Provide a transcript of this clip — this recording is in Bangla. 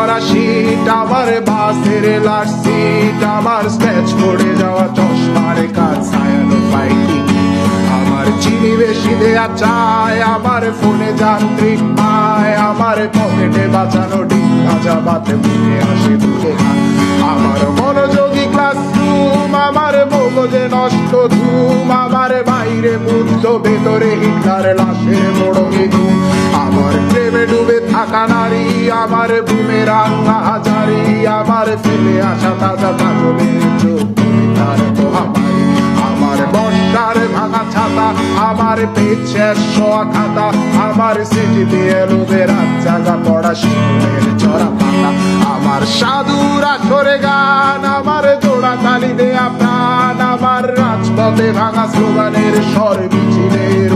করা শীত, আমার বাসের লাশ সিট, আমার স্ক্র্যাচ পড়ে যাওয়া চশমার কাজ, ছায়ানো পাইনি আমার চিনি বেশি দেয়া চায়, আমার ফোনে যান্ত্রিক পায়, আমার পকেটে বাঁচানো ডিম ভাজা বাতে মুখে আসে দুটো হাত, আমার মনোযোগী ক্লাসরুম, আমার মগজে নষ্ট ধুম, আমার বাইরে বুদ্ধ ভেতরে হিটলার লাশের মোড়কে ধুম, আমার প্রেমে ডুবে থাকা নারী, আমার বুমেরাং হাজারি, আমার ফেলে আসা তাজা কাজলের চোখ তার মহামারী, আমার বর্ষার ভাঙা ছাতা, আমার পেট শেষ শোয়া খাতা, আমার স্মৃতিতে এলোবে রাত জাগা পড়া শিশুদের চড়া পাতা, আমার সাধুর আসরে গান, আমার জোড়া তালি দেয়া প্রাণ, আমার রাজপথে ভাঙা স্লোগানের স্বর মিছিলের